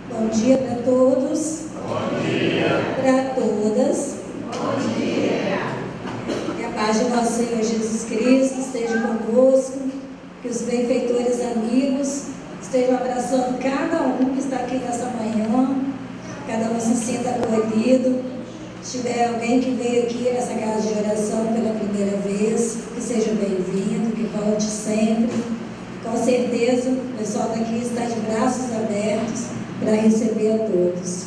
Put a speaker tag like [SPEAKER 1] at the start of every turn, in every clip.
[SPEAKER 1] Bom dia para todos.
[SPEAKER 2] Bom dia.
[SPEAKER 1] Para todas.
[SPEAKER 2] Bom dia.
[SPEAKER 1] Que a paz de nosso Senhor Jesus Cristo esteja conosco, que os benfeitores amigos estejam abraçando cada um que está aqui nessa manhã, cada um se sinta acolhido. Se tiver alguém que veio aqui nessa casa de oração pela primeira vez, que seja bem-vindo, que volte sempre. Com certeza, o pessoal daqui está de braços abertos para receber a todos.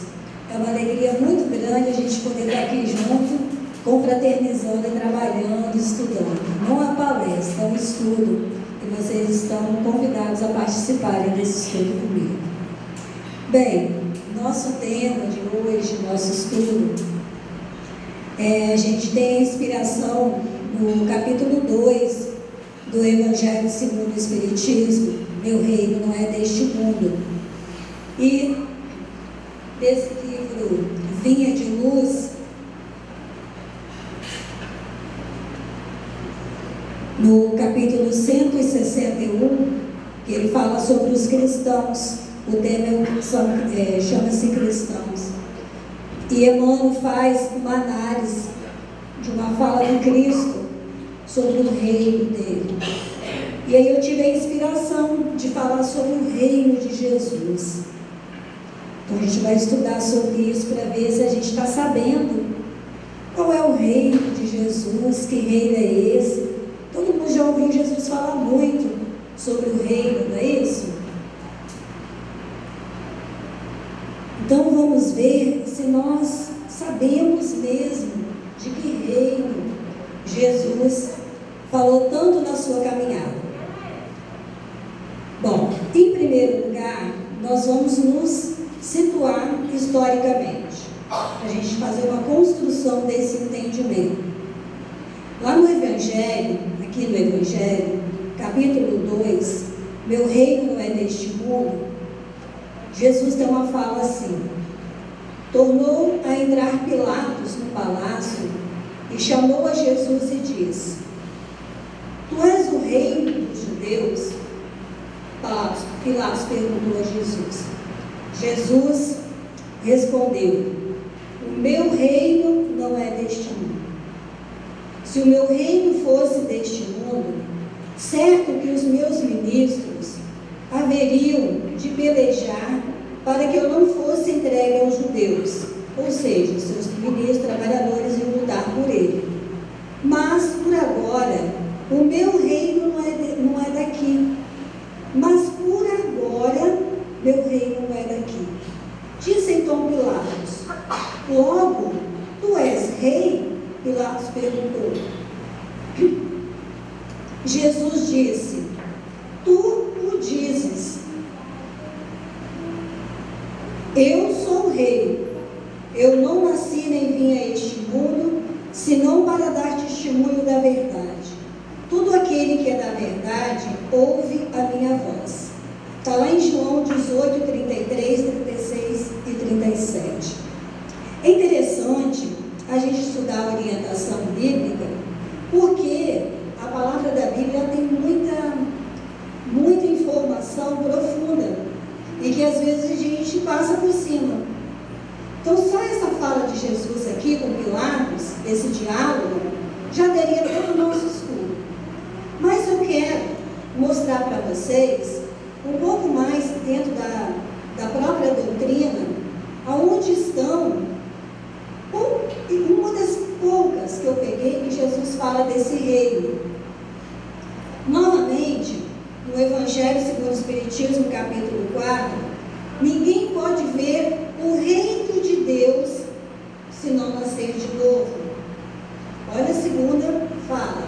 [SPEAKER 1] É uma alegria muito grande a gente poder estar aqui junto, confraternizando e trabalhando, estudando. Não a palestra, é um estudo. E vocês estão convidados a participarem desse estudo comigo. Bem, nosso tema de hoje, nosso estudo, a gente tem a inspiração no capítulo 2 do Evangelho segundo o Espiritismo, Meu Reino Não É Deste Mundo. E desse livro Vinha de Luz, no capítulo 161, que ele fala sobre os cristãos, o tema chama-se Cristãos. E Emmanuel faz uma análise de uma fala do Cristo sobre o reino dele. E aí eu tive a inspiração de falar sobre o reino de Jesus. Então a gente vai estudar sobre isso para ver se a gente está sabendo qual é o reino de Jesus, que reino é esse. Todo mundo já ouviu Jesus falar muito sobre o reino, não é isso? Então vamos ver se nós sabemos mesmo de que reino Jesus falou tanto na sua caminhada. Bom, em primeiro lugar, nós vamos nos situar historicamente, para a gente fazer uma construção desse entendimento. Lá no Evangelho, aqui no Evangelho, capítulo 2, Meu reino não é deste mundo, Jesus tem uma fala assim: tornou a entrar Pilatos no palácio e chamou a Jesus e disse: Tu és o rei dos judeus? Pilatos perguntou a Jesus. Jesus respondeu: O meu reino não é deste mundo. Se o meu reino fosse deste mundo, certo que os meus ministros haveriam de pelejar para que eu não fosse entregue aos judeus, ou seja, seus ministros, trabalhadores iam lutar por ele. Mas, por agora, o meu reino não é daqui. Mas, por agora, meu reino não é daqui. Disse então Pilatos: Logo, tu és rei? Pilatos perguntou. Jesus disse: Tu o dizes. Eu sou o rei. Eu não nasci nem vim a este mundo, senão para dar testemunho da verdade. Todo aquele que é da verdade, ouve a minha voz. Está lá em João 18, 33, 36 e 37. É interessante a gente estudar a orientação bíblica, porque a palavra da Bíblia tem muita informação profunda, e que às vezes a gente passa por cima. Então só essa fala de Jesus aqui com Pilatos, esse diálogo, já teria todo o nosso estudo. Mas eu quero mostrar para vocês um pouco mais dentro da própria doutrina, aonde estão uma das poucas que eu peguei que Jesus fala desse reino. Novamente, no Evangelho segundo o Espiritismo, capítulo 4, ninguém pode ver o reino de Deus se não nascer de novo. Olha a segunda fala.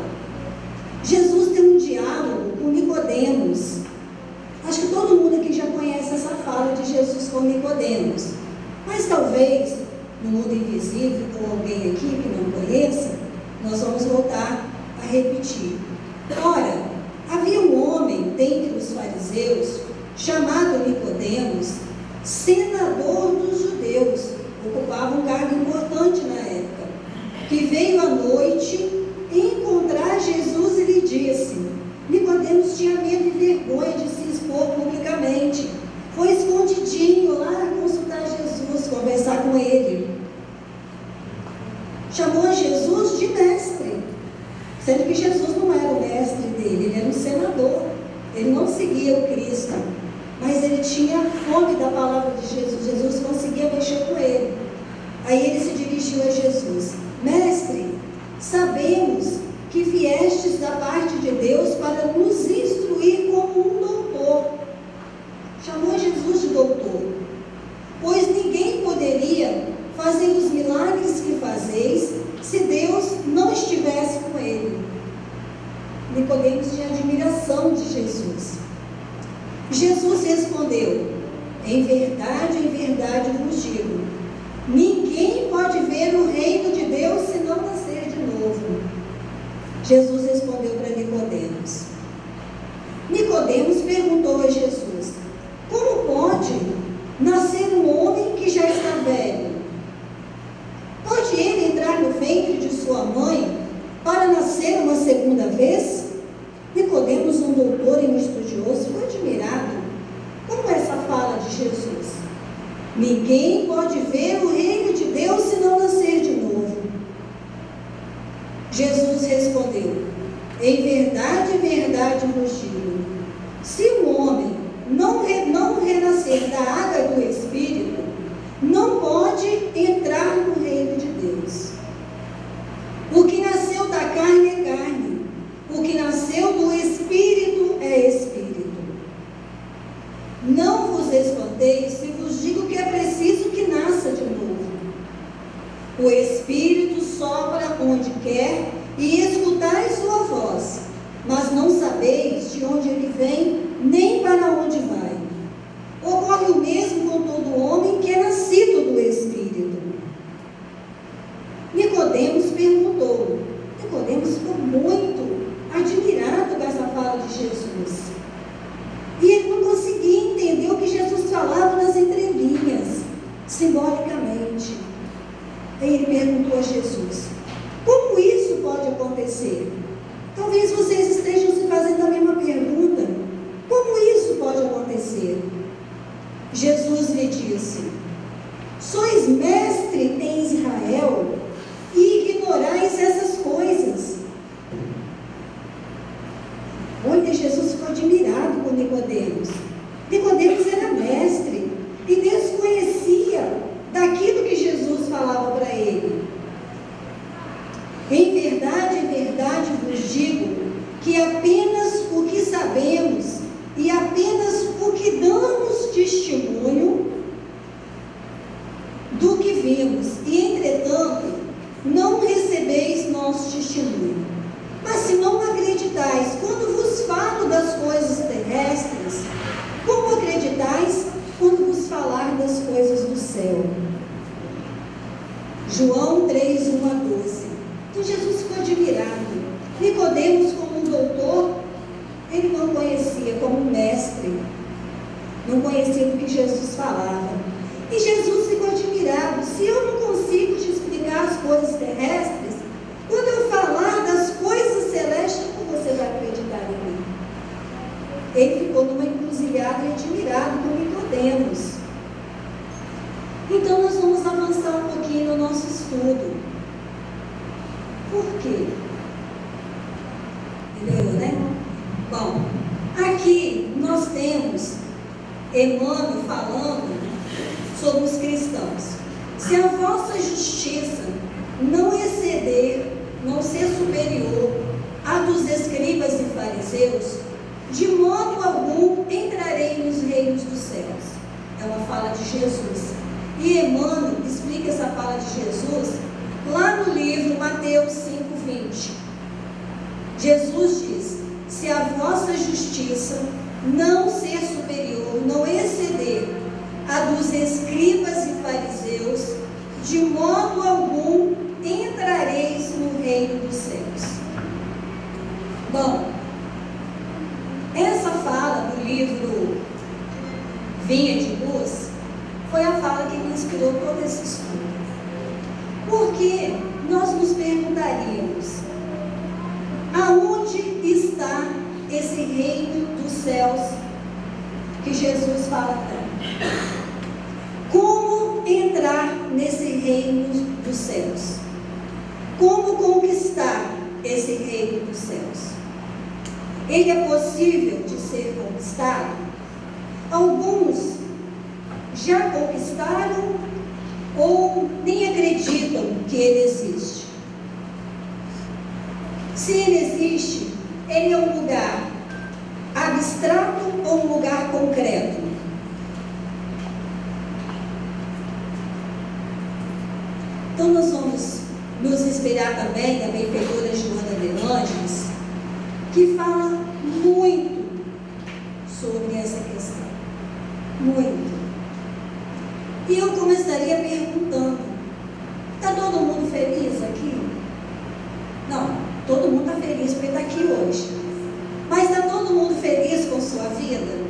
[SPEAKER 1] Jesus tem um diálogo com Nicodemos. Acho que todo mundo aqui já conhece essa fala de Jesus com Nicodemos. Mas talvez, no mundo invisível, ou alguém aqui que não conheça, nós vamos voltar a repetir. Ora, havia um homem dentre os fariseus, chamado Nicodemos, senador dos judeus, ocupava um cargo importante na época, que veio à noite encontrar Jesus e lhe disse. Nicodemos tinha medo e vergonha de se expor publicamente. Foi escondidinho lá com fome da palavra de Jesus. Jesus conseguia mexer com ele. Aí ele se dirigiu a Jesus: Mestre, sabemos que viestes da parte de Deus para nos instruir como um doutor. Chamou Jesus de doutor. Pois ninguém poderia fazer os milagres que fazeis se Deus não estivesse com ele. Nicodemos tinha admiração de Jesus. Jesus respondeu: em verdade vos digo, ninguém pode ver o reino de Deus se não nascer de novo. Jesus respondeu para Nicodemos. Nicodemos perguntou a Jesus: como pode nascer um homem que já está velho? Pode ele entrar no ventre de sua mãe para nascer uma segunda vez? Nicodemos, um doutor e um estudioso, ficou admirado com essa fala de Jesus. Ninguém pode ver o reino de Deus se não nascer de novo. Jesus respondeu: em verdade vos digo, se um homem não renascer da água e do Espírito, não pode entrar no reino de Deus. O que nasceu da carne é carne, o que nasceu do Espírito é Espírito. Não vos espanteis se vos digo que é preciso que nasça de novo. O Espírito sopra onde quer e escutais sua voz, mas não sabeis de onde ele vem, nem para onde vai. Ocorre o mesmo com todo homem que é nascido do Espírito. Nicodemos perguntou. Nicodemos ficou muito admirado com essa fala de Jesus. E ele não conseguia entender o que Jesus falava nas entrelinhas, simbolicamente. Aí ele perguntou a Jesus: como isso pode acontecer? Talvez vocês estejam se fazendo a mesma pergunta. Como isso pode acontecer? Jesus lhe disse: sois mestre em Israel e ignorais essas coisas. Olha, Jesus ficou admirado com Nicodemos. Nicodemos era mestre e desconhecia daquilo que Jesus falava para ele. Em verdade vos digo que apenas o que sabemos e apenas o que damos testemunho do que vimos, e entretanto não recebeis nosso testemunho. Mas se não acreditais quando vos falo das coisas terrestres, como acreditais quando vos falar das coisas do céu? João 3, 1 a 12. Então Jesus ficou admirado. Nicodemos, como um doutor, ele não conhecia, como um mestre, não conhecia do que Jesus falava. E Jesus ficou admirado. Se eu não consigo te explicar as coisas terrestres, quando eu falar das coisas celestes, como você vai acreditar em mim? Ele ficou numa encruzilhada e admirado com Nicodemos. Então nós vamos avançar um pouquinho no nosso estudo. Por quê? Entendeu, né? Bom, aqui nós temos Emmanuel falando sobre os cristãos. Se a vossa justiça não exceder, não ser superior à dos escribas e fariseus, de modo algum entrarei nos reinos dos céus. É uma fala de Jesus. E Emmanuel explica essa fala de Jesus lá no livro Mateus 5:20. Jesus diz: se a vossa justiça não ser superior, não exceder a dos escribas e fariseus, de modo algum entrareis no reino dos céus. Bom, essa fala do livro Vinha de Luz foi a fala que me inspirou todo esse estudo. Porque nós nos perguntaríamos: aonde está esse reino dos céus que Jesus fala tanto? Como entrar nesse reino dos céus? Como conquistar esse reino dos céus? Ele é possível de ser conquistado? Alguns já conquistaram ou nem acreditam que ele existe. Se ele existe, ele é um lugar abstrato ou um lugar concreto? Então nós vamos nos inspirar também na benfeitora Joana de Ângeles, que fala muito sobre essa questão. Muito. E eu começaria perguntando: está todo mundo feliz aqui? Não, todo mundo está feliz porque está aqui hoje. Mas está todo mundo feliz com sua vida?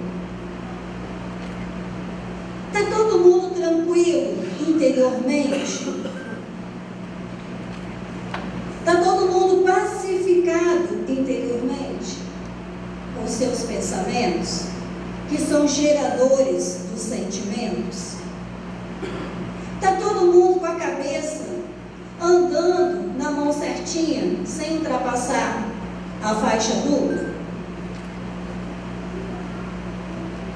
[SPEAKER 1] Está todo mundo tranquilo interiormente? Está todo mundo pacificado interiormente com seus pensamentos, que são geradores dos sentimentos? Está todo mundo com a cabeça andando na mão certinha, sem ultrapassar a faixa dupla?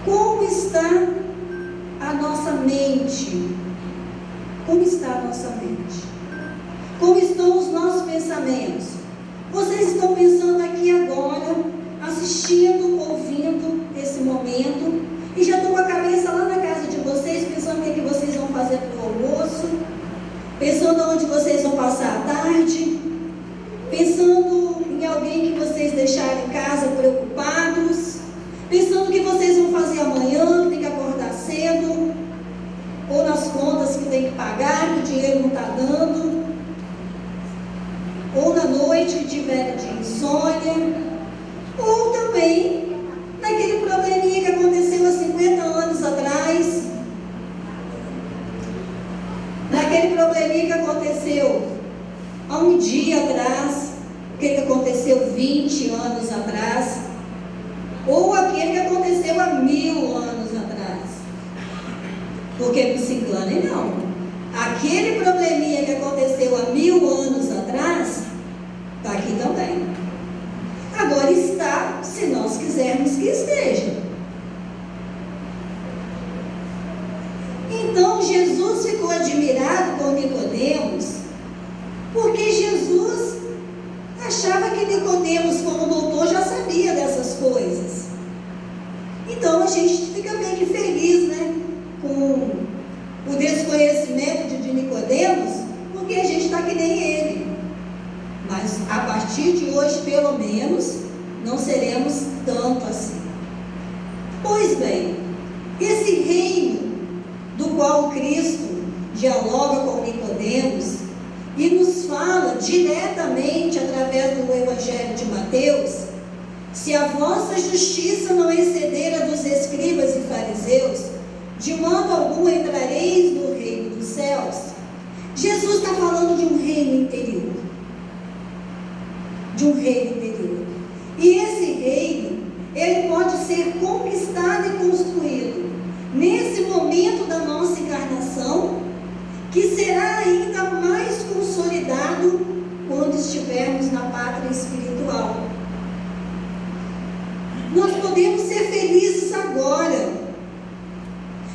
[SPEAKER 1] Como está a nossa mente? Como está a nossa mente? Como estão os nossos pensamentos? Vocês estão pensando aqui agora, assistindo, ouvindo esse momento, e já estão com a cabeça lá na casa de vocês, pensando o que vocês vão fazer para o almoço, pensando onde vocês vão passar a tarde, pensando em alguém que vocês deixaram em casa preocupados, pensando o que vocês vão fazer amanhã, que tem que acordar cedo, ou nas contas que tem que pagar, que o dinheiro não está dando, ou na noite que tiver de insônia, ou também naquele probleminha que aconteceu há 50 anos atrás, naquele probleminha que aconteceu há um dia atrás, aquele que aconteceu 20 anos atrás, ou aquele que aconteceu há 1000 anos atrás. Porque não se enganem, não. Aquele probleminha que aconteceu há 1000 anos atrás, está aqui também. Agora está, se nós quisermos que esteja. Então Jesus ficou admirado com Nicodemos, porque Jesus achava que Nicodemos, como doutor, já sabia dessas coisas. Então a gente fica meio que feliz, né, com o desconhecimento de Nicodemos, porque a gente está que nem ele. Mas a partir de hoje, pelo menos, não seremos tanto assim. Pois bem, esse reino do qual Cristo dialoga com Nicodemos e nos fala diretamente através do Evangelho de Mateus: se a vossa justiça não exceder a dos escribas e fariseus, de modo algum entrareis no reino dos céus. Jesus está falando de um reino interior. De um reino interior. E esse reino, ele pode ser conquistado e construído nesse momento da nossa encarnação, que será ainda mais consolidado quando estivermos na pátria espiritual. Nós podemos ser felizes agora.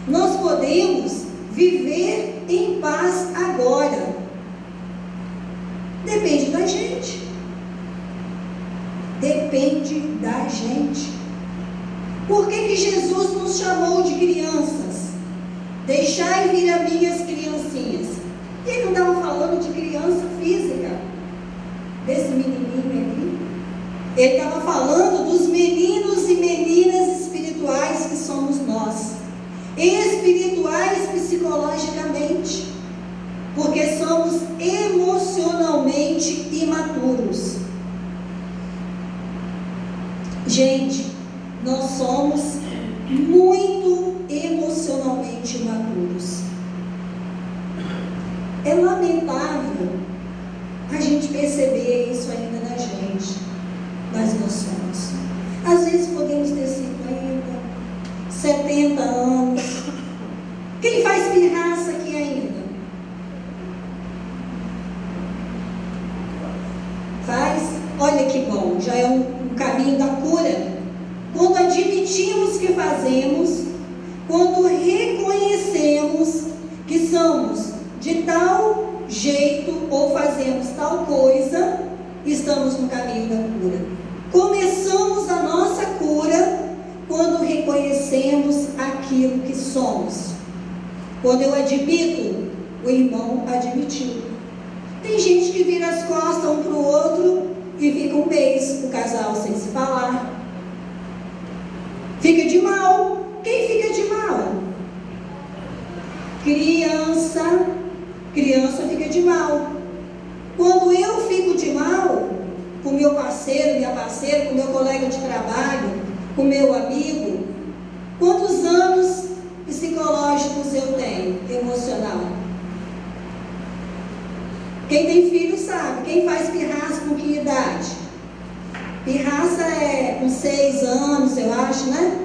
[SPEAKER 1] Nós podemos viver em paz agora. Depende da gente. Depende da gente. Por que Jesus nos chamou de crianças? Deixai vir a mim as criancinhas. Ele não estava falando de criança física, desse menininho ali. Ele estava falando dos meninos e meninas espirituais que somos nós. Espirituais psicologicamente, porque somos emocionalmente imaturos. Gente, nós somos muito emocionalmente imaturos. É lamentável a gente perceber isso ainda na gente, mas nós somos. Às vezes podemos ter 50, 70 anos. Quem faz pirraça aqui ainda? Faz? Olha que bom, já é um caminho da cura. Quando admitimos que fazemos, quando reconhecemos
[SPEAKER 3] Quando eu admito, o irmão admitiu. Tem gente que vira as costas um para o outro e fica um mês, o casal sem se falar. Fica de mal. Quem fica de mal? Criança fica de mal. Quando eu fico de mal com meu parceiro, minha parceira, com meu colega de trabalho, com meu amigo, quantos anos psicológicos eu tenho, emocional? Quem tem filho sabe. Quem faz pirraça com que idade? Pirraça é com 6 anos, eu acho, né?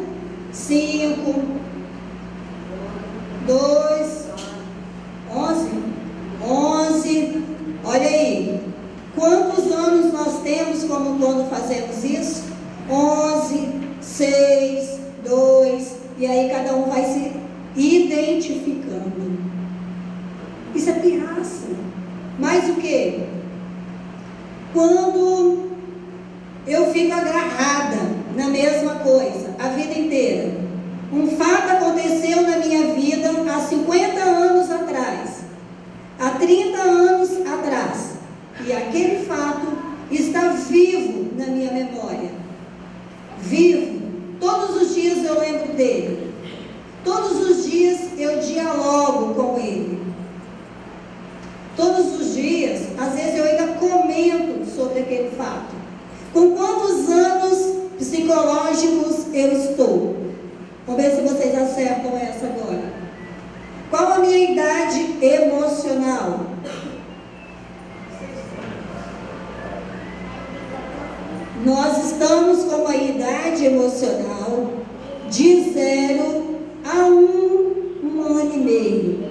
[SPEAKER 3] 5, 2, 11. Olha aí. Quantos anos nós temos como quando fazemos isso? 11, 6, 2. E aí cada um vai se identificando. Isso é pirraça. Mas o que? Quando eu fico agarrada na mesma coisa a vida inteira. Um fato aconteceu na minha vida há 50 anos atrás, há 30 anos atrás, e aquele fato está vivo na minha memória. Vivo. Todos os dias eu lembro dele. Todos os dias eu dialogo com ele. Todos os dias, às vezes eu ainda comento sobre aquele fato. Com quantos anos psicológicos eu estou? Vamos ver se vocês acertam essa agora. Qual a minha idade emocional? Nós estamos com a idade emocional de 0 a 1 ano e meio,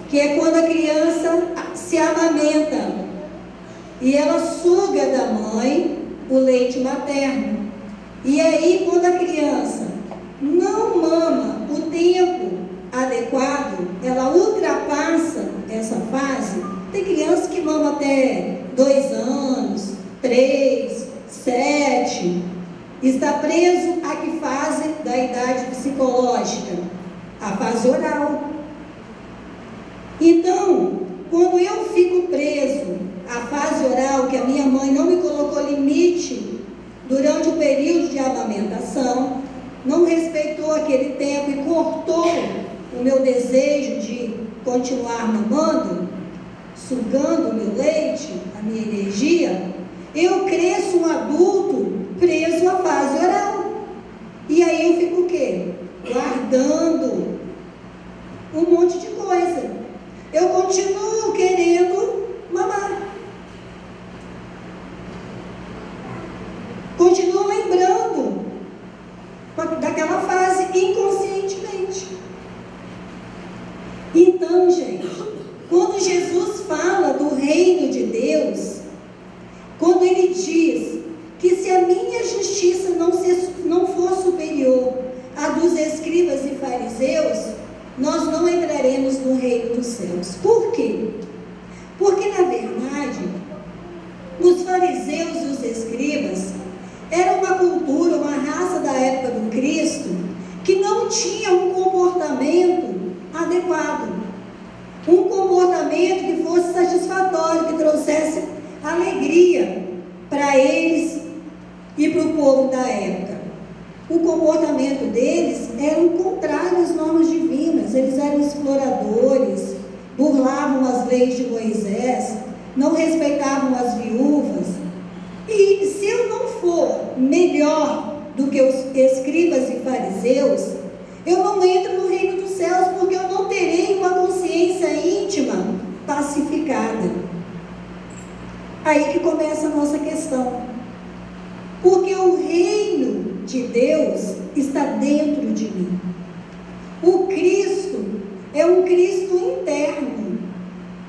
[SPEAKER 3] que é quando a criança se amamenta e ela suga da mãe o leite materno. E aí, quando a criança não mama o tempo adequado, ela ultrapassa essa fase. Tem criança que mama até 2 anos, 3, 7. Está preso a que fase da idade psicológica? A fase oral. Então, quando eu fico preso à fase oral, que a minha mãe não me colocou limite durante o período de amamentação, não respeitou aquele tempo e cortou o meu desejo de continuar mamando, sugando o meu leite, a minha energia, eu cresço um adulto preso à fase oral. E aí eu fico o quê? Guardando um monte de coisa. Eu continuo querendo mamar. Continuo lembrando daquela fase inconscientemente. Então, gente, quando Jesus fala do reino de Deus, quando ele diz que se a minha justiça não for superior à dos escribas e fariseus, nós não entraremos no reino dos céus. Por quê? Porque, na verdade, os fariseus e os escribas era uma cultura, uma raça da época do Cristo, que não tinha um comportamento adequado. Um comportamento que fosse satisfatório, que trouxesse alegria para eles e para o povo da época. O comportamento deles era contrário às normas divinas. Eles eram exploradores, burlavam as leis de Moisés, não respeitavam as viúvas. E se eu não for melhor do que os escribas e fariseus, eu não entro no reino dos céus, porque eu não terei uma consciência íntima pacificada. Aí que começa a nossa questão. Porque o reino de Deus está dentro de mim. O Cristo é um Cristo interno,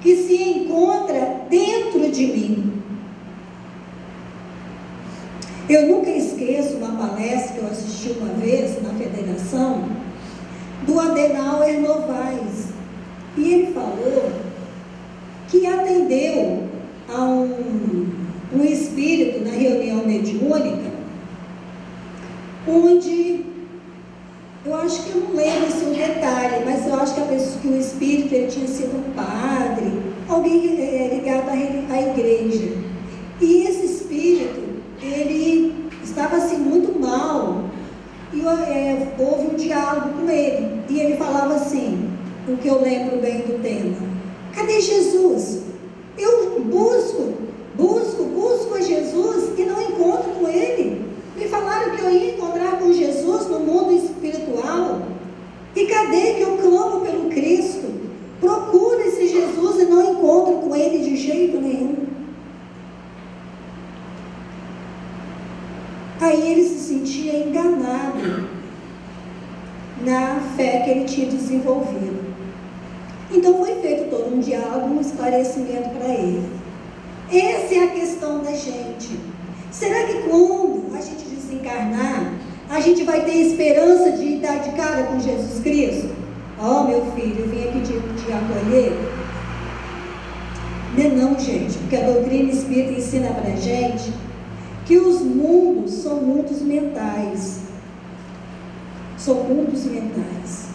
[SPEAKER 3] que se encontra dentro de mim. Eu nunca esqueço uma palestra que eu assisti uma vez na federação, do Adenauer Novaes. E ele falou que atendeu a um espírito na reunião mediúnica, onde, eu acho que eu não lembro esse detalhe, mas eu acho que que o espírito ele tinha sido um padre, alguém ligado à igreja. E esse espírito, ele estava assim muito mal. E houve um diálogo com ele. E ele falava assim, o que eu lembro bem do tema: cadê Jesus? Eu busco a Jesus e não encontro com ele. Me falaram que eu ia encontrar com Jesus no mundo espiritual. E cadê que eu clamo pelo Cristo? Procuro esse Jesus e não encontro com ele de jeito nenhum. Aí ele se sentia enganado na fé que ele tinha desenvolvido. Então foi feito todo um diálogo, um esclarecimento para ele. Essa é a questão da gente. Será que quando a gente desencarnar, a gente vai ter esperança de dar de cara com Jesus Cristo? Meu filho, eu vim aqui te acolher. Não, gente, porque a doutrina espírita ensina para a gente que os mundos são mundos mentais. São mundos mentais.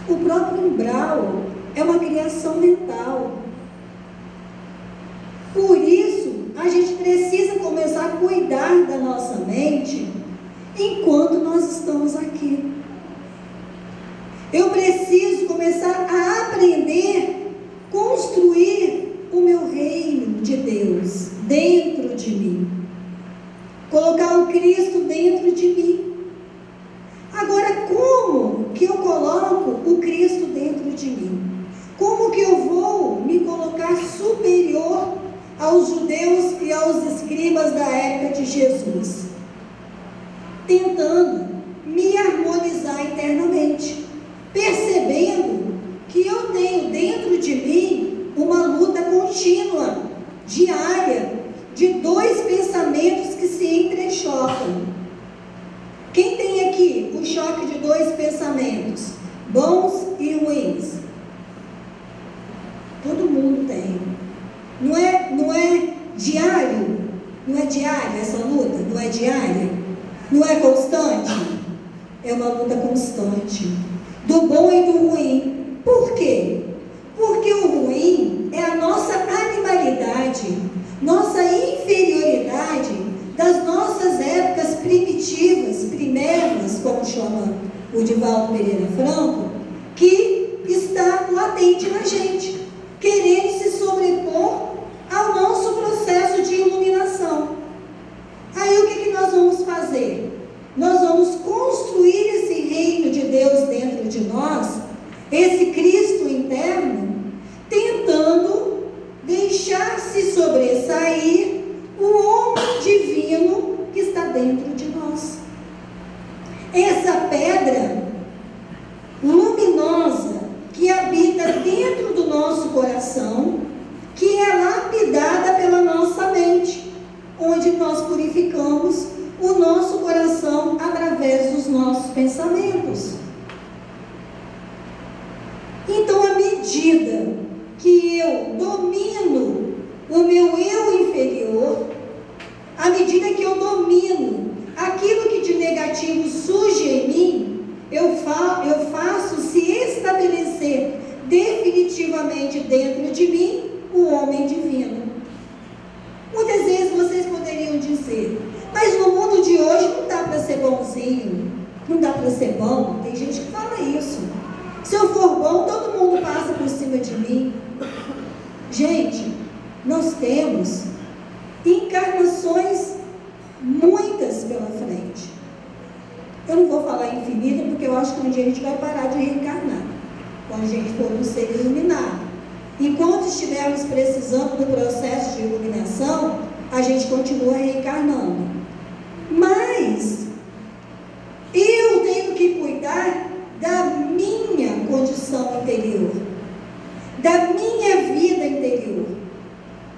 [SPEAKER 3] O próprio umbral é uma criação mental. Por isso, a gente precisa começar a cuidar da nossa mente enquanto nós estamos aqui. Eu preciso começar a aprender, construir o meu reino de Deus dentro de mim. Colocar o Cristo dentro de mim. Agora, como que eu coloco o Cristo dentro de mim? Como que eu vou me colocar superior aos judeus e aos escribas da época de Jesus? Tentando me harmonizar internamente, percebendo que eu tenho dentro de mim uma luta contínua, diária, de dois pensamentos que se entrechocam. Quem tem aqui o choque de dois pensamentos, bons e ruins? Todo mundo tem. Não é diário? Não é diária essa luta? Não é diária? Não é constante? É uma luta constante. Do bom e do ruim. Por quê? Porque o ruim é a nossa animalidade, nossa inferioridade das nossas épocas primitivas, primeiras, como chama o Divaldo Pereira Franco, que está latente na gente, querendo se sobrepor ao nosso processo de iluminação. Aí o que nós vamos fazer? Nós vamos construir esse reino de Deus dentro de nós, esse Cristo interno, tentando deixar-se sobressair o homem divino que está dentro de nós. Essa pedra luminosa que habita dentro do nosso coração, que é lapidada pela nossa mente, onde nós purificamos o nosso coração através dos nossos pensamentos. Então, à medida que eu domino o meu eu inferior, à medida que eu domino aquilo que de negativo surge em mim, eu faço se estabelecer definitivamente dentro de mim o homem divino. Muitas vezes vocês poderiam dizer, mas no mundo de hoje não dá para ser bonzinho, não dá para ser bom. Tem gente que fala isso. Se eu for bom, todo mundo passa por cima de mim. Gente, nós temos encarnações muitas pela frente. Eu não vou falar infinita, porque eu acho que um dia a gente vai parar de reencarnar, quando a gente for um ser iluminado. Enquanto estivermos precisando do processo de iluminação, a gente continua reencarnando. Mas eu tenho que cuidar da minha condição interior, da minha vida interior.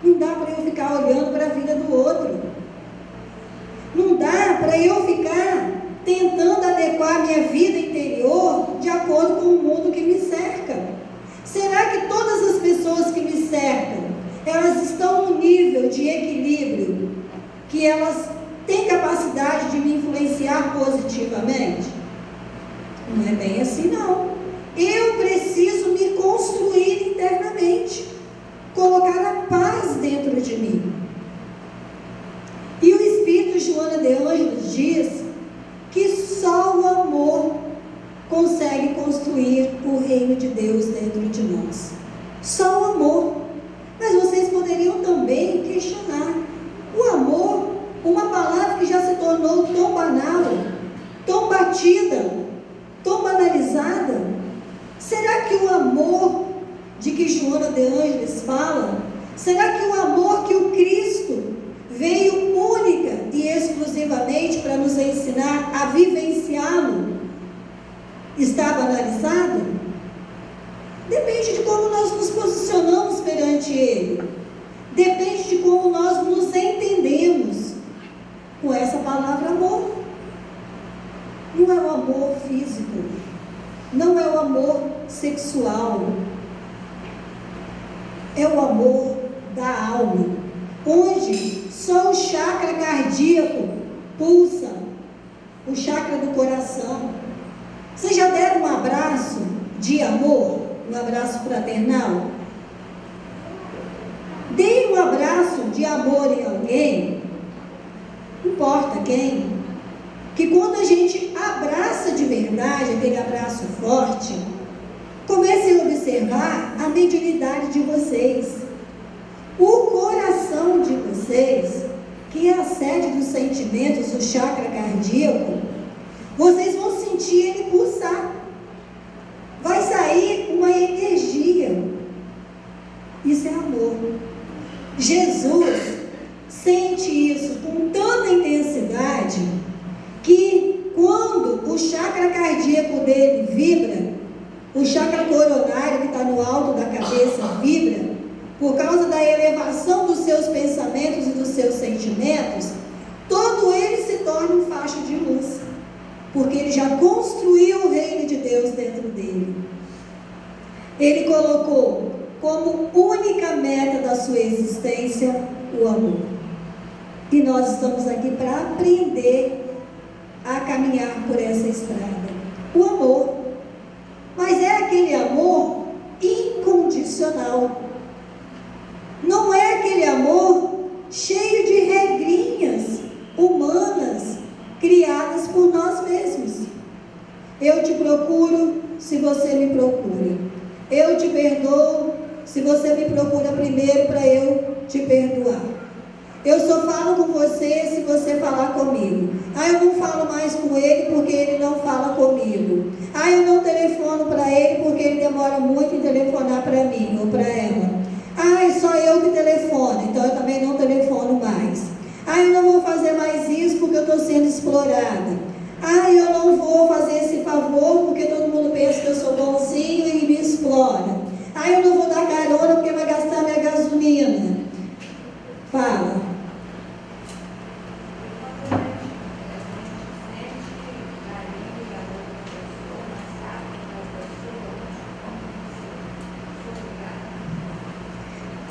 [SPEAKER 3] Não dá para eu ficar olhando para a vida do outro. Não dá para eu ficar tentando adequar a minha vida interior de acordo com o mundo que me cerca. Será que todas as pessoas que me cercam, elas estão no nível de equilíbrio, que elas têm capacidade de me influenciar positivamente? Não é bem assim, não. Eu preciso me dentro de nós. Só o amor. Mas vocês poderiam também questionar. O amor, uma palavra que já se tornou tão banal, tão batida, tão banalizada. Será que o amor de que Joana de Ângeles fala, será que o amor que o Cristo veio única e exclusivamente para nos ensinar a vivenciá-lo está banalizado? Depende de como nós nos posicionamos perante Ele. Depende de como nós nos entendemos com essa palavra amor. Não é o amor físico, não é o amor sexual, é o amor da alma, onde só o chakra cardíaco pulsa, o chakra do coração. Vocês já deram um abraço de amor, um abraço fraternal? Dê um abraço de amor em alguém, não importa quem, que quando a gente abraça de verdade, aquele abraço forte, comecem a observar a mediunidade de vocês. O coração de vocês, que é a sede dos sentimentos, o chakra cardíaco, vocês vão sentir ele pulsar. Vai sair uma energia. Isso é amor. Jesus sente isso com tanta intensidade que quando o chakra cardíaco dele vibra, o chakra coronário que está no alto da cabeça vibra, por causa da elevação dos seus pensamentos e dos seus sentimentos, todo ele se torna um facho de luz, porque ele já construiu o reino de Deus dentro dele. Ele colocou como única meta da sua existência o amor. E nós estamos aqui para aprender a caminhar por essa estrada. O amor. Mas é aquele amor incondicional. Não é aquele amor cheio de regrinhas humanas criadas por nós mesmos. Eu te procuro se você me procura. Eu te perdoo se você me procura primeiro para eu te perdoar. Eu só falo com você se você falar comigo. Eu não falo mais com ele porque ele não fala comigo. Eu não telefono para ele porque ele demora muito em telefonar para mim ou para ela. Só eu que telefono, então eu também não telefono mais. Eu não vou fazer mais isso porque eu estou sendo explorada. Eu não vou fazer esse favor porque todo mundo pensa que eu sou bonzinho e me explora. Eu não vou dar carona porque vai gastar minha gasolina. Fala.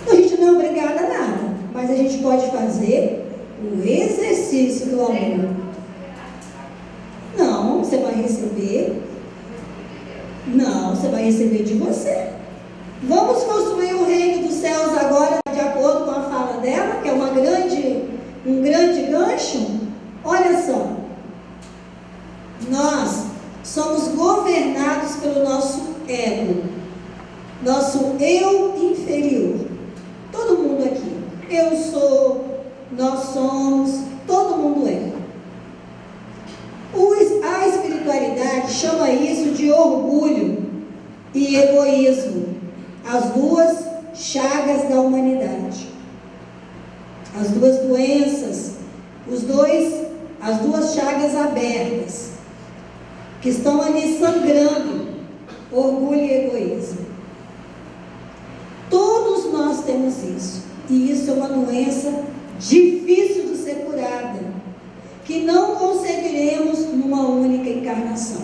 [SPEAKER 3] A gente não é obrigada a nada, mas a gente pode fazer o exercício do amor. Não, você vai receber. Não, você vai receber de você. Vamos construir o reino dos céus agora, de acordo com a fala dela, que é um grande gancho. Olha só, nós somos governados pelo nosso ego, nosso eu inferior. Todo mundo aqui, eu sou, nós somos, todo mundo é. A espiritualidade chama isso de orgulho e egoísmo, as duas chagas da humanidade, as duas doenças, as duas chagas abertas, que estão ali sangrando, orgulho e egoísmo. Todos nós temos isso, e isso é uma doença difícil de ser curada, que não conseguiremos numa única encarnação,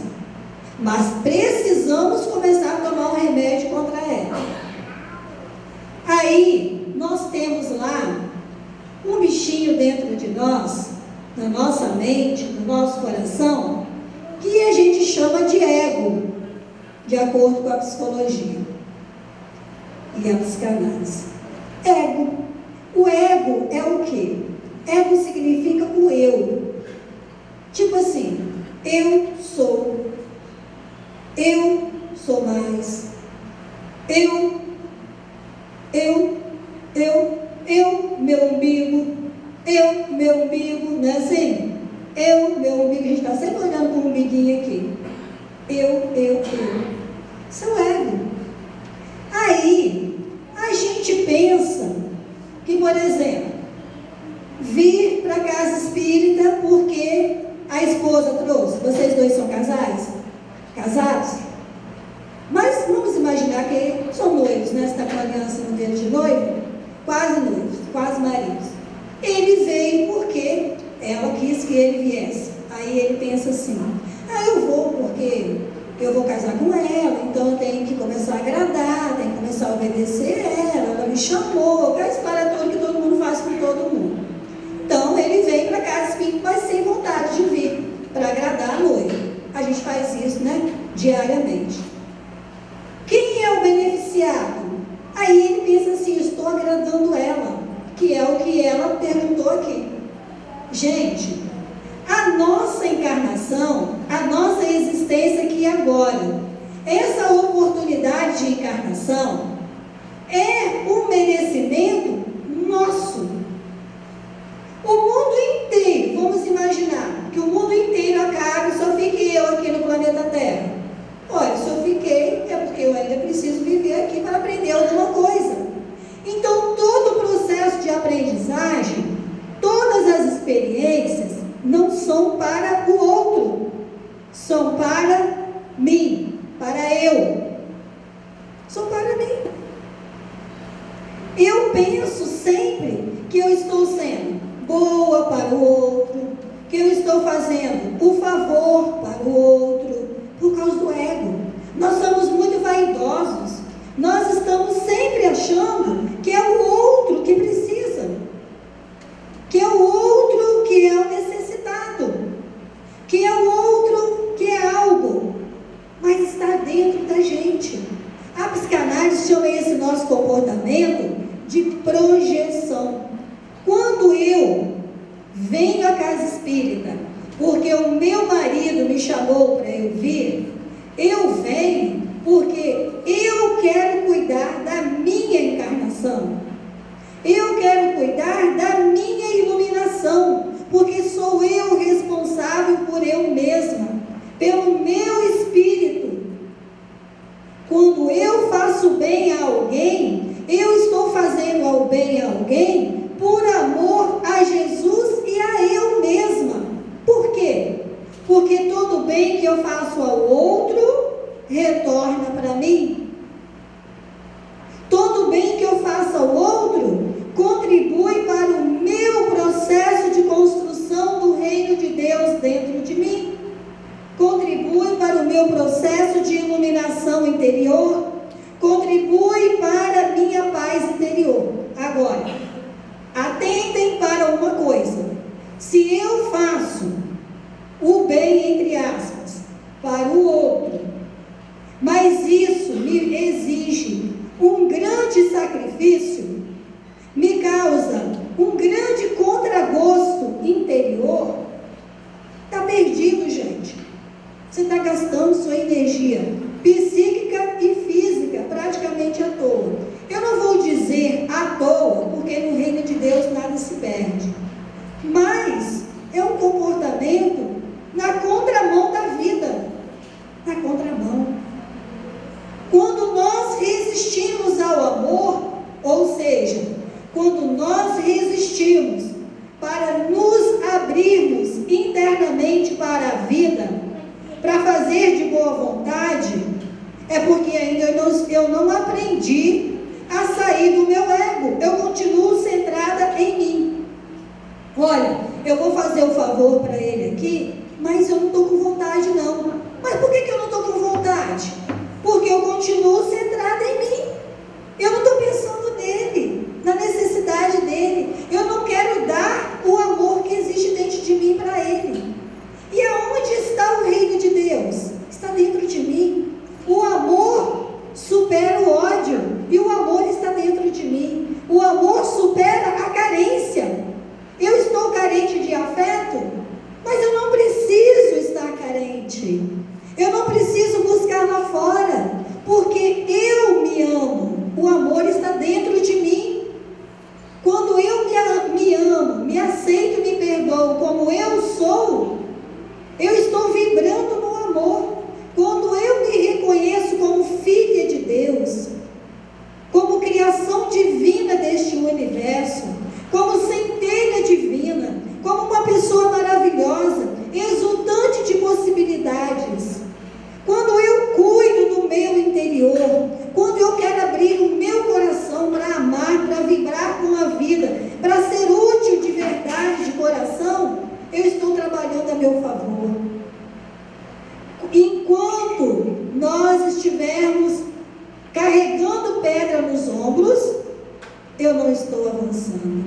[SPEAKER 3] mas precisamos começar a tomar um remédio contra ela. Aí nós temos lá um bichinho dentro de nós, na nossa mente, no nosso coração, que a gente chama de ego, de acordo com a psicologia e a psicanálise. Ego. O ego é o quê? Ego significa o eu. Tipo assim, eu sou mais, meu umbigo, não é assim? Meu umbigo, a gente está sempre olhando para o umbiguinho aqui. Eu. Isso é o ego. Aí, a gente pensa que, por exemplo, vir para a casa espírita porque a esposa trouxe. Vocês dois são casados? Mas vamos imaginar que são noivos, né? Você está com a aliança no dedo de noivo? Quase noivos, quase maridos. Ele veio porque ela quis que ele viesse. Aí ele pensa assim: eu vou porque eu vou casar com ela, então eu tenho que começar a agradar, tenho que começar a obedecer ela me chamou, aquela história toda que todo mundo faz com todo mundo. Então ele vem para a casa espírita, mas sem vontade de vir, para agradar a noiva. A gente faz isso, né? Diariamente. Quem é o beneficiado? Aí ele pensa assim: estou agradando ela, que é o que ela perguntou aqui. Gente, a nossa encarnação, a nossa existência aqui e agora, essa oportunidade de encarnação é um merecimento nosso. O mundo inteiro, vamos imaginar que o mundo inteiro acabe e só fique eu aqui no planeta Terra. Olha, se eu fiquei, é porque eu ainda preciso viver aqui para aprender alguma coisa. Então, todo o processo de aprendizagem, todas as experiências, não são para o outro, são para mim, para eu. São para mim. Eu penso sempre que eu estou sendo boa para o outro, que eu estou fazendo o favor para o outro, por causa do ego. Nós somos muito vaidosos. Nós estamos sempre achando que é o outro que precisa, que é o outro que é o necessitado, que é o outro que é algo, mas está dentro da gente. A psicanálise chama esse nosso comportamento de projeção. Quando eu venho à casa espírita porque o meu marido me chamou para eu vir, eu venho porque eu quero cuidar da minha encarnação. Eu quero cuidar da minha iluminação, porque sou eu responsável por eu mesma, pelo meu espírito. Quando eu faço bem a alguém, eu estou fazendo o bem a alguém por amor a Jesus e a eu mesma. Por quê? Porque todo bem que eu faço ao outro retorna para mim. Todo bem que eu faço ao outro contribui para o meu processo de construção do reino de Deus dentro de mim. Contribui para o meu processo de iluminação interior. Contribui para a minha paz interior. Agora, atentem para uma coisa: se eu faço o bem, entre aspas, para o outro, mas isso me exige um grande sacrifício, me causa um grande contragosto interior, está perdido, gente. Você está gastando sua energia psíquica e física praticamente à toa. Eu não vou dizer à toa, porque no reino de Deus nada se perde, mas é um comportamento na contramão da vida, na contramão. Quando nós resistimos ao amor, ou seja, quando nós resistimos para nos abrirmos internamente para a vida, para fazer de boa vontade, é porque ainda eu não aprendi a sair do meu ego. Eu continuo centrada em mim. Olha, eu vou fazer um favor para ele aqui, mas eu não estou com vontade não. Mas por que eu não estou com vontade? Porque eu continuo centrada em mim. Eu não estou pensando nele, na necessidade dele. Eu não quero dar o amor que existe dentro de mim para ele. E aonde está o reino de Deus? Está dentro de mim. O amor supera o ódio, e o amor está dentro de mim. O amor supera a carência. Eu estou carente de afeto, mas eu não preciso estar carente. Eu não preciso buscar lá fora, porque carregando pedra nos ombros, eu não estou avançando.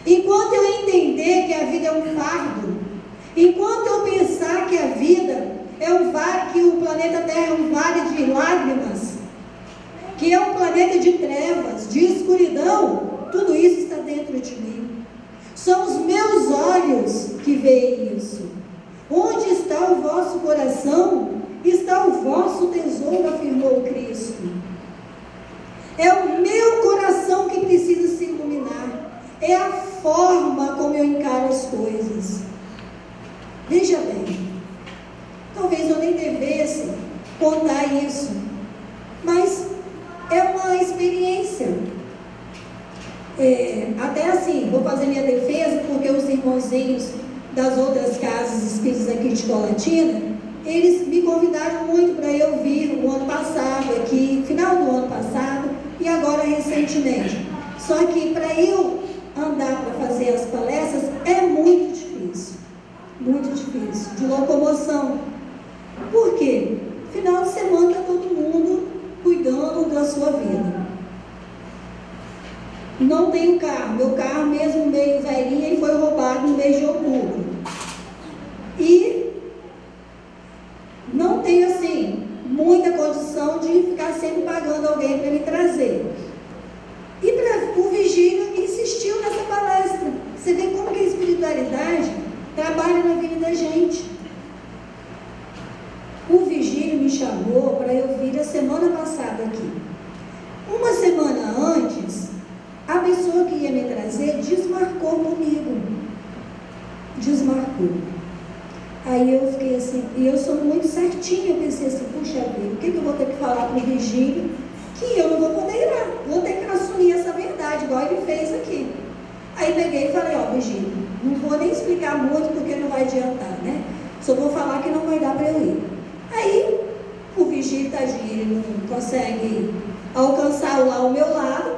[SPEAKER 3] Enquanto eu entender que a vida é um fardo, enquanto eu pensar que a vida é um vale, que o planeta Terra é um vale de lágrimas, que é um planeta de trevas, de escuridão, tudo isso está dentro de mim. São os meus olhos que veem isso. Onde está o vosso coração, está o vosso tesouro, afirmou Cristo. É o meu coração que precisa se iluminar. É a forma como eu encaro as coisas. Veja bem, talvez eu nem devesse contar isso, mas é uma experiência. Até assim, vou fazer minha defesa, porque os irmãozinhos das outras casas espíritas aqui de Colatina, eles me convidaram muito para eu vir o ano passado aqui, final do ano passado, e agora recentemente. Só que para eu andar para fazer as palestras é muito difícil, de locomoção. Por quê? Final de semana está todo mundo cuidando da sua vida. Não tenho carro, meu carro mesmo meio velhinho e foi roubado no mês de outubro. E não tenho assim muita condição de ficar sempre pagando alguém para me trazer. E o Vigílio insistiu nessa palestra. Você vê como que a espiritualidade trabalha na vida da gente. O Vigílio me chamou para eu vir a semana passada aqui. Uma semana antes, a pessoa que ia me trazer desmarcou comigo. Desmarcou. Aí eu fiquei assim, e eu sou muito certinha, eu pensei assim, puxa vida, o que eu vou ter que falar para o Vigílio? Que eu não vou poder ir lá, vou ter que assumir essa verdade, igual ele fez aqui. Aí peguei e falei, ó, Vigílio, não vou nem explicar muito porque não vai adiantar, né? Só vou falar que não vai dar para eu ir. Aí, o Vigílio, tadinho, ele não consegue alcançar lá ao meu lado,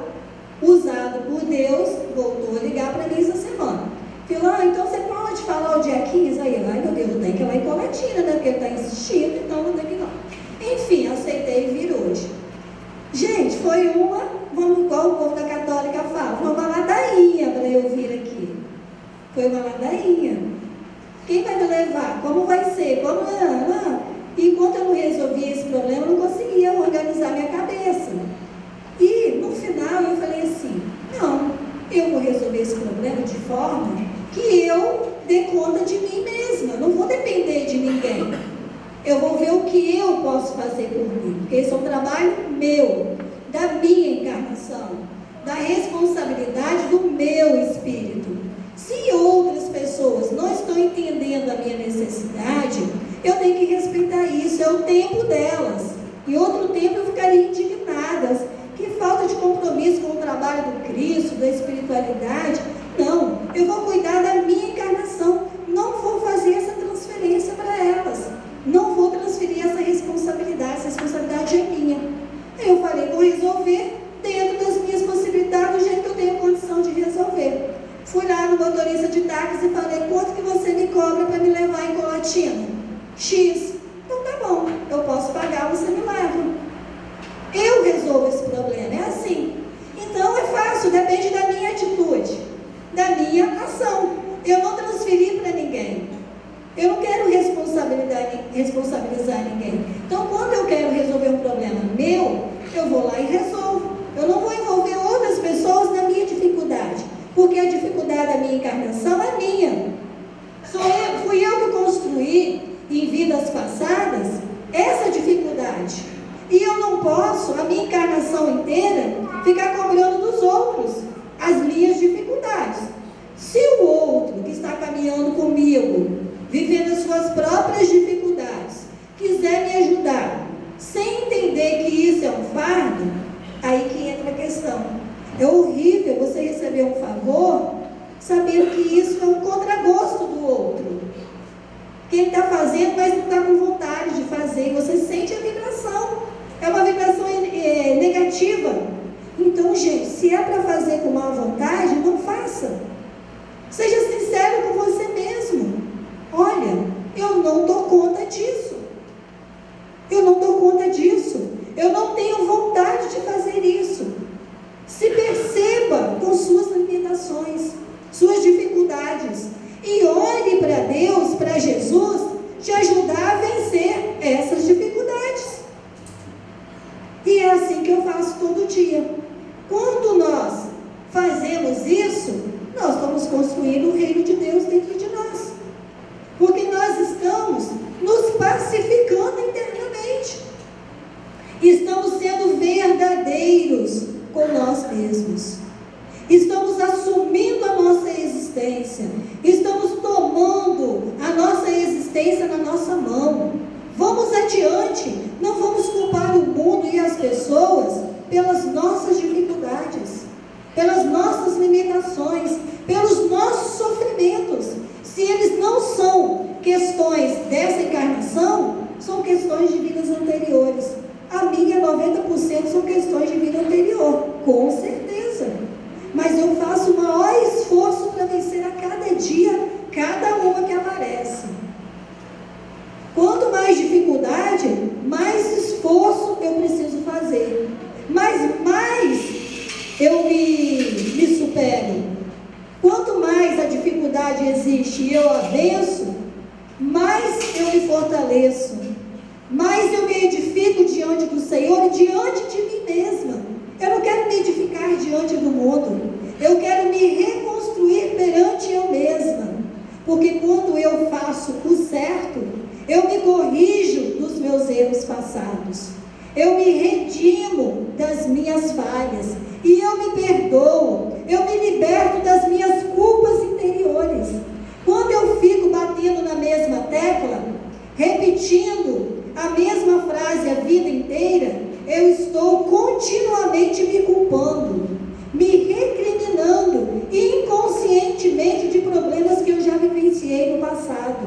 [SPEAKER 3] usado por Deus, voltou a ligar para mim essa semana. Falou, então você pode falar o dia 15? Aí, ai meu Deus, eu tenho que ir lá em Colatina, né? Porque ele está insistindo, então eu tenho que ir lá. Enfim, aceitei vir hoje. Gente, foi igual o povo da Católica fala, foi uma ladainha para eu vir aqui. Foi uma ladainha. Quem vai me levar? Como vai ser? Como enquanto eu não resolvia esse problema, eu não conseguia organizar minha cabeça. E no final eu falei assim, não, eu vou resolver esse problema de forma que eu dê conta de mim mesma, não vou depender de ninguém. Eu vou ver o que eu posso fazer por mim, porque esse é um trabalho meu, da minha encarnação, da responsabilidade do meu espírito. Se outras pessoas não estão entendendo a minha necessidade, eu tenho que respeitar isso, é o tempo delas. Em outro tempo eu ficaria indignada. Que falta de compromisso com o trabalho do Cristo, da espiritualidade. Não, eu vou cuidar da minha encarnação. Não vou fazer essa transferência para elas. Não vou transferir essa responsabilidade é minha. Aí eu falei, vou resolver dentro das minhas possibilidades, do jeito que eu tenho condição de resolver. Fui lá no motorista de táxi e falei, quanto que você me cobra para me levar em Colatina? X. Então tá bom, eu posso pagar, você me leva. Eu resolvo esse problema, é assim. Então é fácil, depende da minha atitude, da minha ação. Eu não transferi para ninguém. Eu não quero responsabilizar ninguém. Então quando eu quero resolver um problema meu, eu vou lá e resolvo. Eu não vou envolver outras pessoas na minha dificuldade, porque a dificuldade da minha encarnação é minha. Fui eu que construí em vidas passadas essa dificuldade. E eu não posso, a minha encarnação inteira, ficar cobrando dos outros as minhas dificuldades. Se o outro que está caminhando comigo, vivendo as suas próprias dificuldades, quiser me ajudar, sem entender que isso é um fardo, aí que entra a questão. É horrível você receber um favor, sabendo que isso é um contragosto do outro. Que ele está fazendo, mas não está com vontade de fazer, e você sente a vibração. É uma vibração negativa. Então, gente, se é para fazer com má vontade, não faça. Seja sincero com você mesmo. Olha, eu não dou conta disso. Eu não dou conta disso. Eu não tenho vontade de fazer mesmos. Estamos assumindo a nossa existência. Estamos tomando a nossa existência na nossa mão. Vamos adiante. Não vamos culpar o mundo e as pessoas pelas nossas dificuldades, pelas nossas limitações, pelos nossos sofrimentos. Se eles não são questões dessa encarnação, são questões de vidas anteriores. A minha, 90% são questões de vida anterior, com certeza. Mas eu faço o maior esforço para vencer a cada dia, cada uma que aparece. Quanto mais dificuldade, mais esforço eu preciso fazer. Mas mais eu me supero. Quanto mais a dificuldade existe e eu a venço, mais eu me fortaleço. Mais eu me edifico diante do Senhor e diante de mim mesma. Eu não quero me edificar diante do mundo. Eu quero me reconstruir perante eu mesma. Porque quando eu faço o certo, eu me corrijo dos meus erros passados. Eu me redimo das minhas falhas. E eu me perdoo. Eu me liberto das minhas culpas interiores. Quando eu fico batendo na mesma tecla, repetindo a mesma frase a vida inteira, eu estou continuamente me culpando, me recriminando inconscientemente de problemas que eu já vivenciei no passado.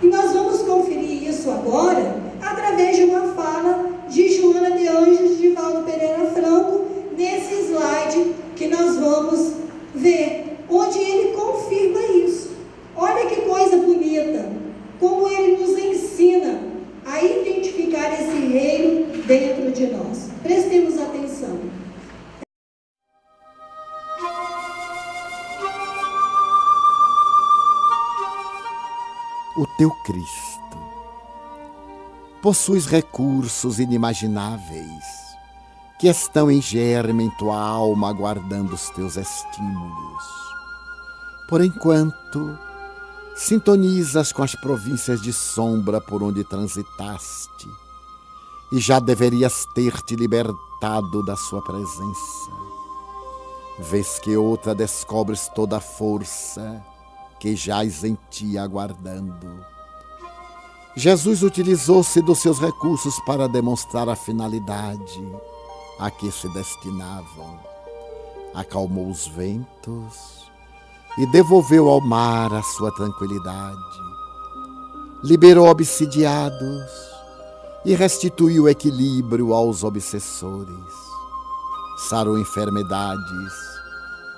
[SPEAKER 3] E nós vamos conferir isso agora através de uma fala de Joana de Anjos de Valdo Pereira Franco, nesse slide que nós vamos ver, onde ele confirma isso. Olha que coisa bonita, como ele nos ensina a identificar esse reino dentro de nós. Prestemos atenção.
[SPEAKER 4] O teu Cristo possuis recursos inimagináveis que estão em germe em tua alma, aguardando os teus estímulos. Por enquanto, sintonizas com as províncias de sombra por onde transitaste, e já deverias ter-te libertado da sua presença. Vez que outra descobres toda a força que jaz em ti aguardando. Jesus utilizou-se dos seus recursos para demonstrar a finalidade a que se destinavam. Acalmou os ventos e devolveu ao mar a sua tranquilidade. Liberou obsidiados e restituiu equilíbrio aos obsessores. Sarou enfermidades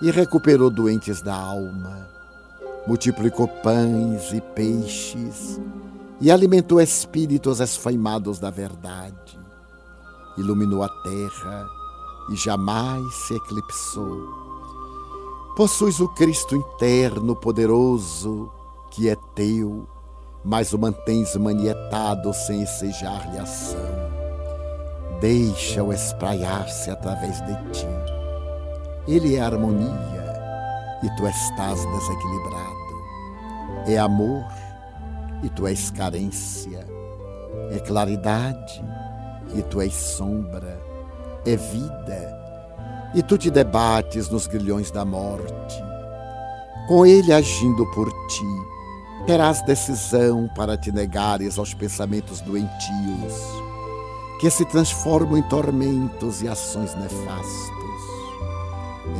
[SPEAKER 4] e recuperou doentes da alma. Multiplicou pães e peixes e alimentou espíritos esfaimados da verdade. Iluminou a terra e jamais se eclipsou. Possuis o Cristo interno poderoso que é teu, mas o mantens manietado sem ensejar-lhe ação. Deixa-o espraiar-se através de ti. Ele é harmonia e tu estás desequilibrado. É amor e tu és carência. É claridade e tu és sombra. É vida e tu te debates nos grilhões da morte. Com ele agindo por ti, terás decisão para te negares aos pensamentos doentios, que se transformam em tormentos e ações nefastos.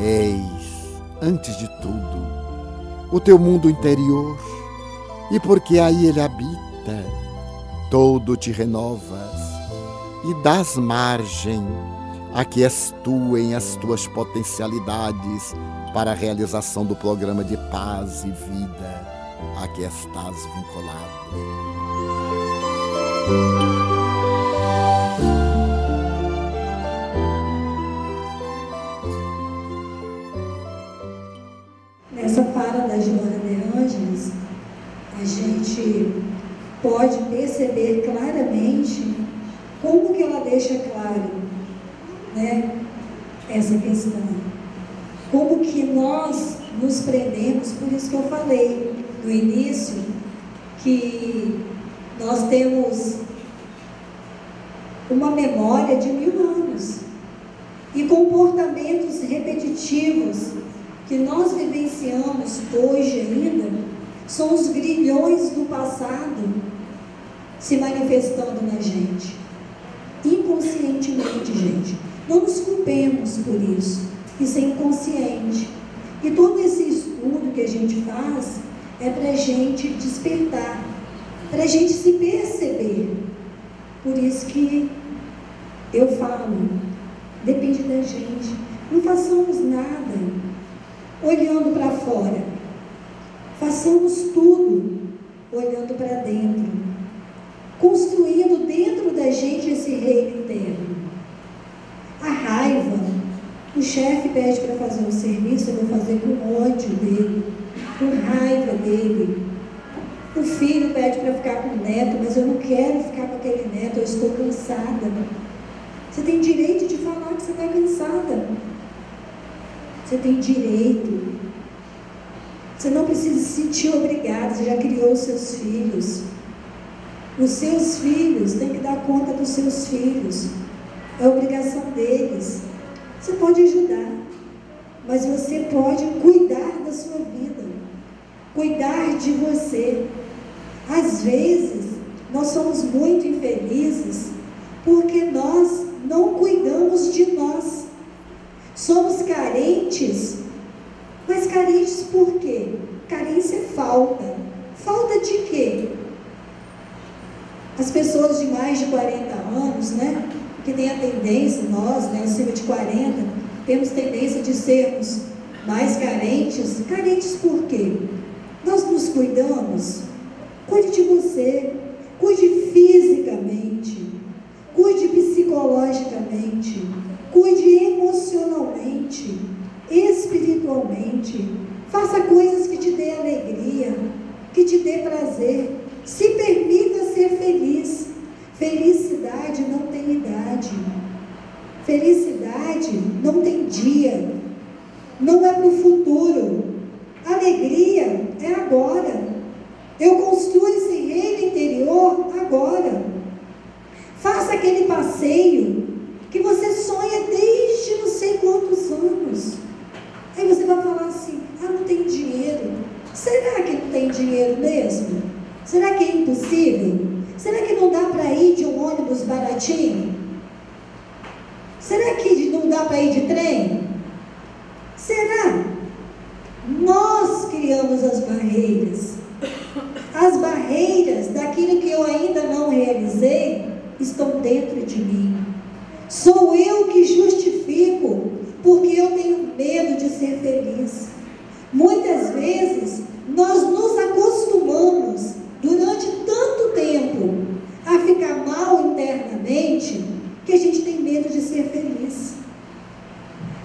[SPEAKER 4] Eis, antes de tudo, o teu mundo interior, e porque aí ele habita, todo te renovas e dás margem a que estuem as tuas potencialidades para a realização do programa de paz e vida a que estás vinculado.
[SPEAKER 3] Nessa fala da Joana de Ângeles, a gente pode perceber claramente como que ela deixa claro, né, essa questão. Como que nós nos prendemos, por isso que eu falei no início, que nós temos uma memória de 1000 anos. e comportamentos repetitivos que nós vivenciamos hoje ainda são os grilhões do passado se manifestando na gente, inconscientemente, gente. Não nos culpemos por isso, isso é inconsciente. E todo esse estudo que a gente faz é para a gente despertar, para a gente se perceber. Por isso que eu falo, depende da gente. Não façamos nada olhando para fora, façamos tudo olhando para dentro, construindo dentro da gente esse reino interno. A raiva, o chefe pede para fazer um serviço, eu vou fazer com ódio dele, com raiva dele. O filho pede para ficar com o neto, mas eu não quero ficar com aquele neto, eu estou cansada. Você tem direito de falar que você está cansada. Você tem direito. Você não precisa se sentir obrigada, você já criou os seus filhos. Os seus filhos têm que dar conta dos seus filhos. É obrigação deles. Você pode ajudar, mas você pode cuidar da sua vida, cuidar de você. Às vezes, nós somos muito infelizes porque nós não cuidamos de nós. Somos carentes, mas carentes por quê? Carência é falta. Falta de quê? As pessoas de mais de 40 anos, né? Que tem a tendência, nós, né, acima de 40, temos tendência de sermos mais carentes. Carentes por quê? Nós nos cuidamos. Cuide de você, cuide fisicamente, cuide psicologicamente, cuide emocionalmente, espiritualmente. Faça coisas que te dê alegria, que te dê prazer. Se permita ser feliz. Felicidade não tem idade. Felicidade não tem dia. Não é para o futuro. Alegria é agora. Eu construo esse reino interior agora. Faça aquele passeio que você sonha desde não sei quantos anos. Aí você vai falar assim: ah, não tem dinheiro. Será que não tem dinheiro mesmo? Será que é impossível? Será que não dá para ir de um ônibus baratinho? Será que não dá para ir de trem? Será? Nós criamos as barreiras. As barreiras daquilo que eu ainda não realizei estão dentro de mim. Sou eu que justifico, porque eu tenho medo de ser feliz. Muitas vezes nós nos acostumamos durante tanto tempo a ficar mal internamente que a gente tem medo de ser feliz.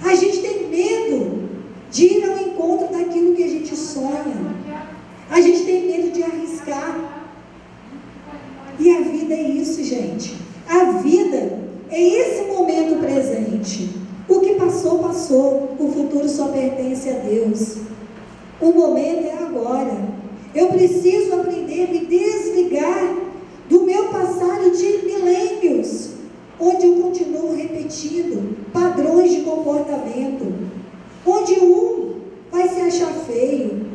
[SPEAKER 3] A gente tem medo de ir ao encontro daquilo que a gente sonha. A gente tem medo de arriscar. E a vida é isso, gente. A vida é esse momento presente. O que passou, passou. O futuro só pertence a Deus. O momento é agora. Eu preciso aprender a me desligar do meu passado de milênios, onde eu continuo repetindo padrões de comportamento, onde um vai se achar feio,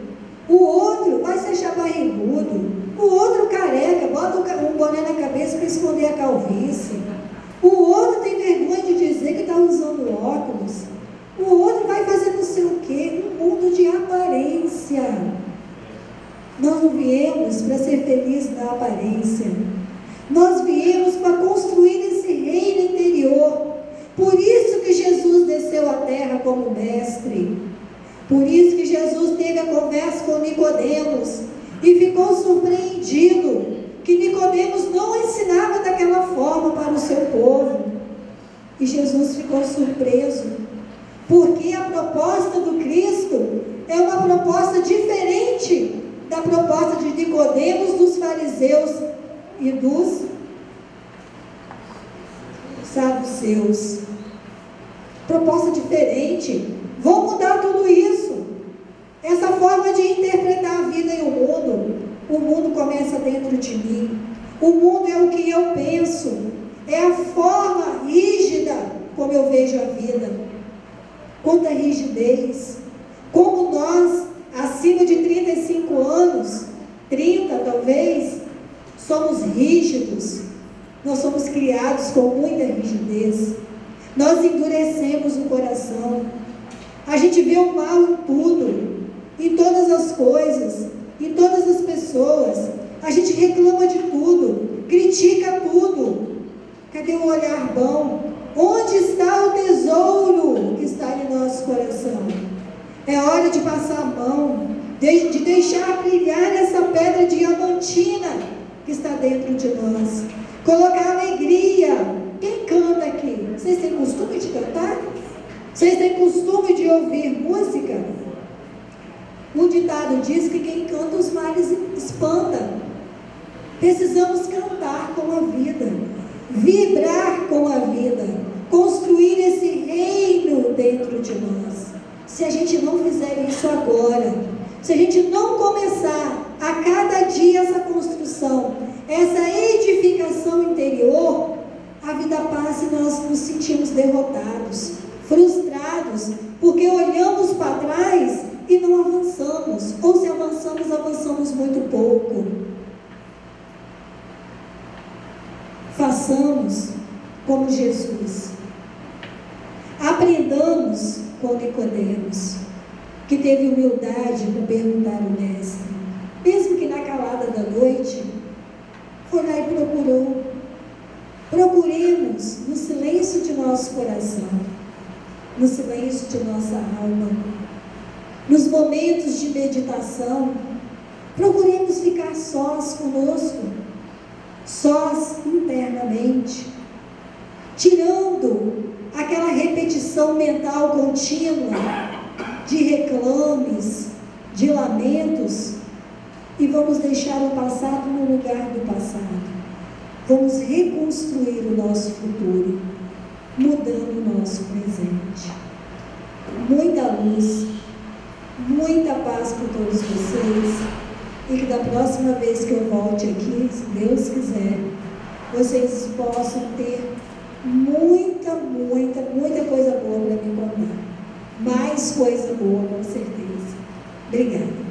[SPEAKER 3] o outro vai se achar barrigudo, o outro careca, bota um boné na cabeça para esconder a calvície, o outro tem vergonha de dizer que está usando óculos, o outro vai fazer não sei o quê, um mundo de aparência. Nós não viemos para ser felizes na aparência. Nós viemos para construir esse reino interior. Por isso que Jesus desceu à terra como mestre. Por isso que Jesus teve a conversa com Nicodemos e ficou surpreendido que Nicodemos não ensinava daquela forma para o seu povo. E Jesus ficou surpreso, porque a proposta do Cristo é uma proposta diferente da proposta de Nicodemos, dos fariseus e dos saduceus. Proposta diferente. Vou mudar tudo isso. Essa forma de interpretar a vida e o mundo. O mundo começa dentro de mim. O mundo é o que eu penso. É a forma rígida como como eu vejo a vida, quanta rigidez, como nós, acima de 35 anos, 30 talvez, somos rígidos, nós somos criados com muita rigidez, nós endurecemos o coração, a gente vê o mal em tudo, em todas as coisas, em todas as pessoas, a gente reclama de tudo, critica tudo. Cadê o olhar bom? Onde está o tesouro que está em nosso coração? É hora de passar a mão, de deixar brilhar essa pedra diamantina que está dentro de nós. Colocar alegria. Quem canta aqui? Vocês têm costume de cantar? Vocês têm costume de ouvir música? Um ditado diz que quem canta os males espanta. Precisamos cantar com a vida, vibrar com a vida, construir esse reino dentro de nós. Se a gente não fizer isso agora, se a gente não começar a cada dia essa construção, essa edificação interior, a vida passa e nós nos sentimos derrotados, frustrados, porque olhamos para trás e não avançamos, ou se avançamos, avançamos muito pouco. Façamos como Jesus. Aprendamos com Nicodemos, que teve humildade para perguntar ao mestre, mesmo que na calada da noite, foi lá e procurou. Procuremos no silêncio de nosso coração, no silêncio de nossa alma, nos momentos de meditação, procuremos ficar sós conosco, sós internamente, tirando aquela repetição mental contínua de reclames, de lamentos, e vamos deixar o passado no lugar do passado. Vamos reconstruir o nosso futuro, mudando o nosso presente. Muita luz, muita paz para todos vocês, e que da próxima vez que eu volte aqui, se Deus quiser, vocês possam ter muita coisa boa para me contar. Mais coisa boa, com certeza. Obrigada.